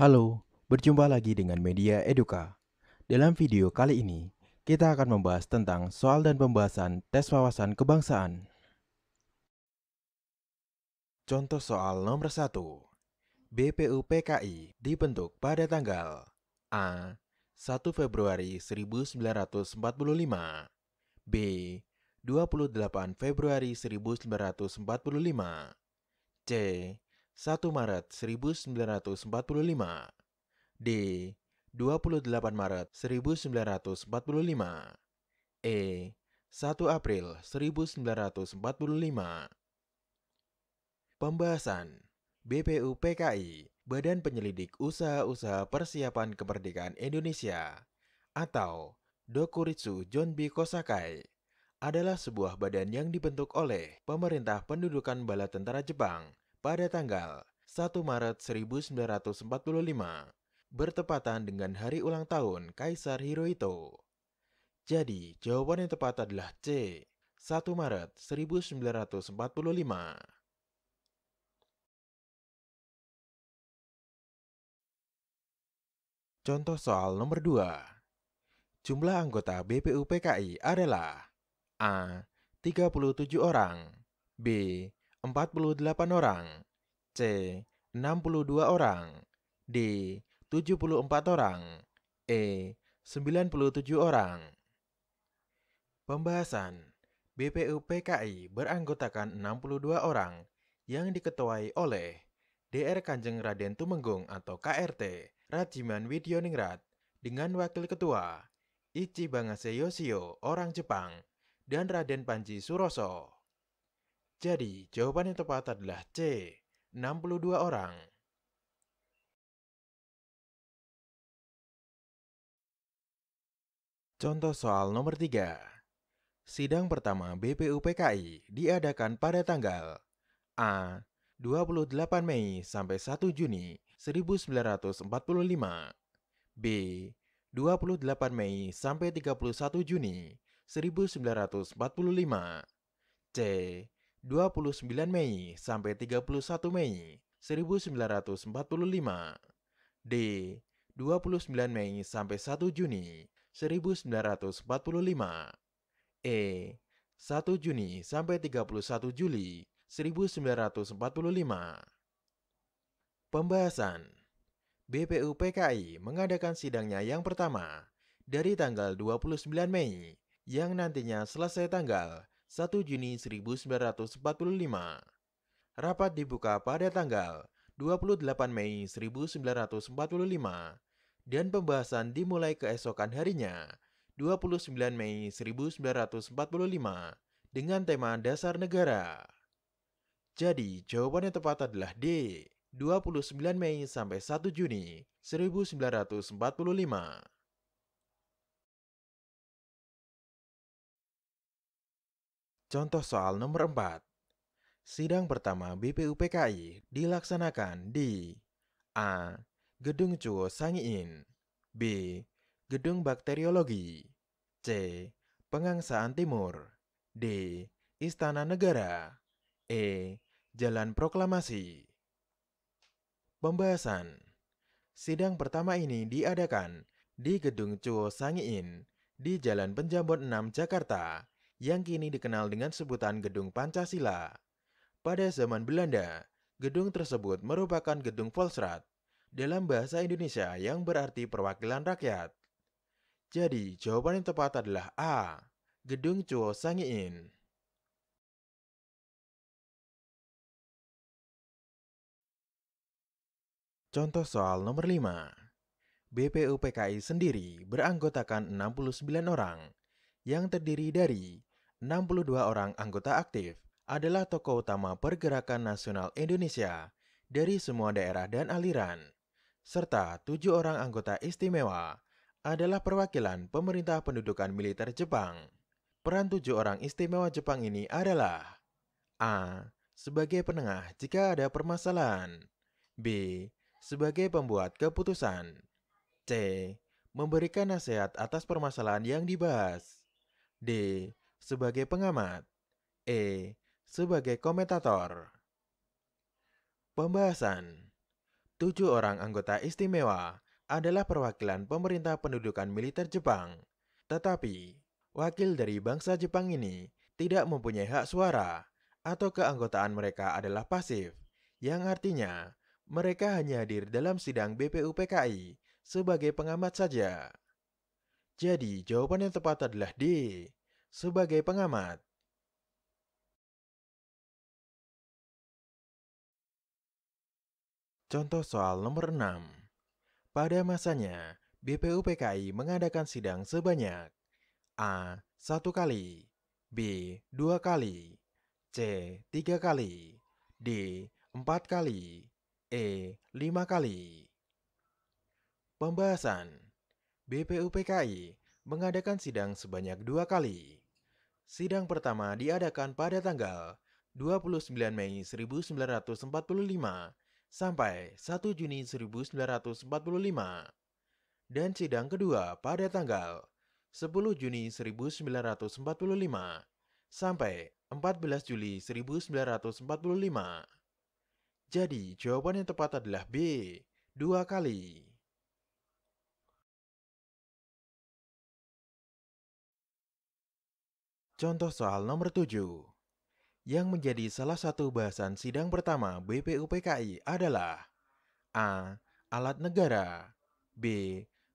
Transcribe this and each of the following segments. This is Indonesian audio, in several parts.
Halo, berjumpa lagi dengan Media Eduka. Dalam video kali ini, kita akan membahas tentang soal dan pembahasan tes wawasan kebangsaan. Contoh soal nomor 1. BPUPKI dibentuk pada tanggal A. 1 Februari 1945, B. 28 Februari 1945, C. 1 Maret 1945, D. 28 Maret 1945, E. 1 April 1945. Pembahasan BPUPKI, Badan Penyelidik Usaha-Usaha Persiapan Kemerdekaan Indonesia, atau Dokuritsu Jonbi Kosakai, adalah sebuah badan yang dibentuk oleh Pemerintah Pendudukan Bala Tentara Jepang pada tanggal 1 Maret 1945, bertepatan dengan hari ulang tahun Kaisar Hirohito. Jadi, jawaban yang tepat adalah C. 1 Maret 1945. Contoh soal nomor 2. Jumlah anggota BPUPKI adalah A. 37 orang, B. 48 orang, C. 62 orang, D. 74 orang, E. 97 orang. Pembahasan BPUPKI beranggotakan 62 orang yang diketuai oleh Dr. Kanjeng Raden Tumenggung atau KRT Rajiman Widyoningrat dengan wakil ketua Ichibangase Yoshio orang Jepang dan Raden Panji Suroso. Jadi jawaban yang tepat adalah C. 62 orang. Contoh soal nomor 3. Sidang pertama BPUPKI diadakan pada tanggal A. 28 Mei sampai 1 Juni 1945, B. 28 Mei sampai 31 Juni 1945, C. 29 Mei sampai 31 Mei 1945, D. 29 Mei sampai 1 Juni 1945, E. 1 Juni sampai 31 Juli 1945. Pembahasan BPUPKI mengadakan sidangnya yang pertama dari tanggal 29 Mei yang nantinya selesai tanggal 1 Juni 1945. Rapat dibuka pada tanggal 28 Mei 1945 dan pembahasan dimulai keesokan harinya 29 Mei 1945 dengan tema dasar negara. Jadi jawaban yang tepat adalah D. 29 Mei sampai 1 Juni 1945. Contoh soal nomor 4. Sidang pertama BPUPKI dilaksanakan di A. Gedung Chuo Sangiin, B. Gedung Bakteriologi, C. Pengangsaan Timur, D. Istana Negara, E. Jalan Proklamasi. Pembahasan sidang pertama ini diadakan di Gedung Chuo Sangiin di Jalan Penjambon 6 Jakarta yang kini dikenal dengan sebutan Gedung Pancasila. Pada zaman Belanda, gedung tersebut merupakan gedung Volksraad dalam bahasa Indonesia yang berarti perwakilan rakyat. Jadi, jawaban yang tepat adalah A. Gedung Chuo Sangiin. Contoh soal nomor 5. BPUPKI sendiri beranggotakan 69 orang, yang terdiri dari 62 orang anggota aktif adalah tokoh utama pergerakan nasional Indonesia dari semua daerah dan aliran, serta 7 orang anggota istimewa adalah perwakilan pemerintah pendudukan militer Jepang. Peran 7 orang istimewa Jepang ini adalah A. Sebagai penengah jika ada permasalahan, B. Sebagai pembuat keputusan, C. Memberikan nasihat atas permasalahan yang dibahas, D. Sebagai pengamat, E. Sebagai komentator. Pembahasan 7 orang anggota istimewa adalah perwakilan pemerintah pendudukan militer Jepang. Tetapi, wakil dari bangsa Jepang ini tidak mempunyai hak suara atau keanggotaan mereka adalah pasif, yang artinya mereka hanya hadir dalam sidang BPUPKI sebagai pengamat saja. Jadi, jawaban yang tepat adalah D, sebagai pengamat. Contoh soal nomor 6. Pada masanya, BPUPKI mengadakan sidang sebanyak A. 1 kali, B. 2 kali, C. 3 kali, D. 4 kali, E. 5 kali. Pembahasan. BPUPKI mengadakan sidang sebanyak 2 kali. Sidang pertama diadakan pada tanggal 29 Mei 1945 sampai 1 Juni 1945. Dan sidang kedua pada tanggal 10 Juni 1945 sampai 14 Juli 1945. Jadi, jawaban yang tepat adalah B, 2 kali. Contoh soal nomor 7. Yang menjadi salah satu bahasan sidang pertama BPUPKI adalah A. Alat negara, B.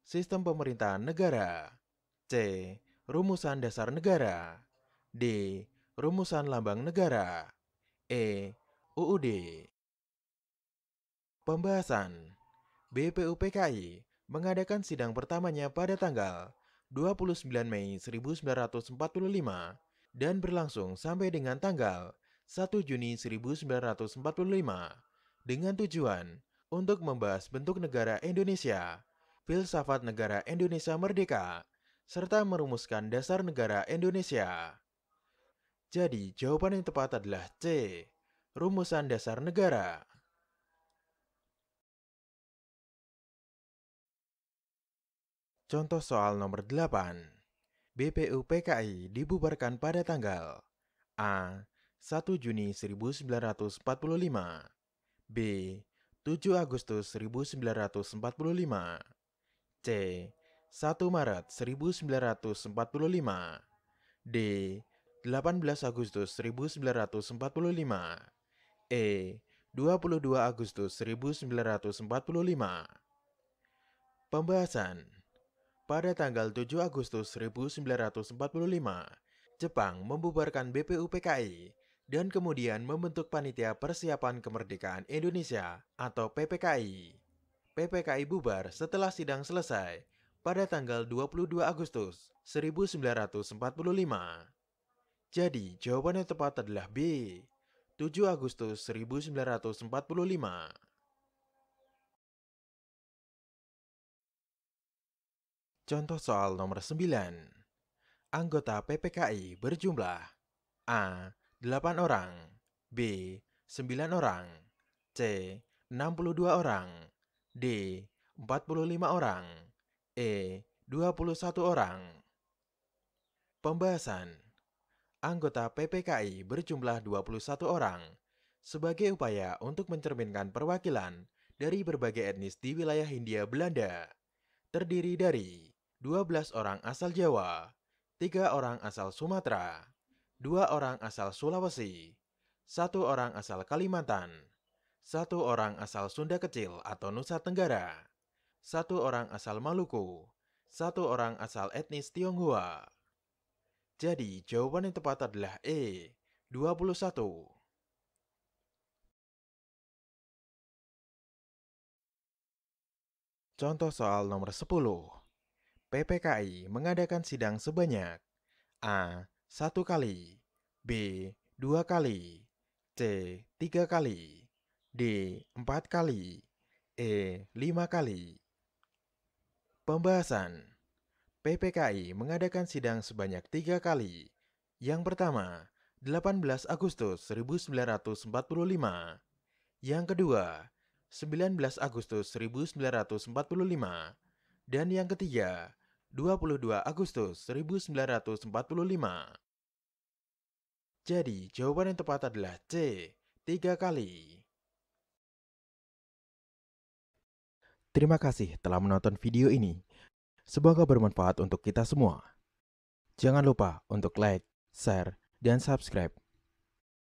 Sistem pemerintahan negara, C. Rumusan dasar negara, D. Rumusan lambang negara, E. UUD. Pembahasan. BPUPKI mengadakan sidang pertamanya pada tanggal 29 Mei 1945 dan berlangsung sampai dengan tanggal 1 Juni 1945 dengan tujuan untuk membahas bentuk negara Indonesia, filsafat negara Indonesia merdeka, serta merumuskan dasar negara Indonesia. Jadi, jawaban yang tepat adalah C, rumusan dasar negara. Contoh soal nomor 8. BPUPKI dibubarkan pada tanggal A. 1 Juni 1945, B. 7 Agustus 1945, C. 1 Maret 1945, D. 18 Agustus 1945, E. 22 Agustus 1945. Pembahasan. Pada tanggal 7 Agustus 1945, Jepang membubarkan BPUPKI dan kemudian membentuk Panitia Persiapan Kemerdekaan Indonesia atau PPKI. PPKI bubar setelah sidang selesai pada tanggal 22 Agustus 1945. Jadi, jawaban yang tepat adalah B, 7 Agustus 1945. Contoh soal nomor 9. Anggota PPKI berjumlah A. 8 orang, B. 9 orang, C. 62 orang, D. 45 orang, E. 21 orang. Pembahasan. Anggota PPKI berjumlah 21 orang sebagai upaya untuk mencerminkan perwakilan dari berbagai etnis di wilayah Hindia Belanda. Terdiri dari 12 orang asal Jawa, 3 orang asal Sumatera, 2 orang asal Sulawesi, 1 orang asal Kalimantan, 1 orang asal Sunda Kecil atau Nusa Tenggara, 1 orang asal Maluku, 1 orang asal etnis Tionghoa. Jadi, jawaban yang tepat adalah E, 21. Contoh soal nomor 10. PPKI mengadakan sidang sebanyak A. 1 kali, B. 2 kali, C. 3 kali, D. 4 kali, E. 5 kali. Pembahasan. PPKI mengadakan sidang sebanyak 3 kali. Yang pertama, 18 Agustus 1945. Yang kedua, 19 Agustus 1945. Dan yang ketiga, 22 Agustus 1945. Jadi, jawaban yang tepat adalah C, 3 kali. Terima kasih telah menonton video ini. Semoga bermanfaat untuk kita semua. Jangan lupa untuk like, share, dan subscribe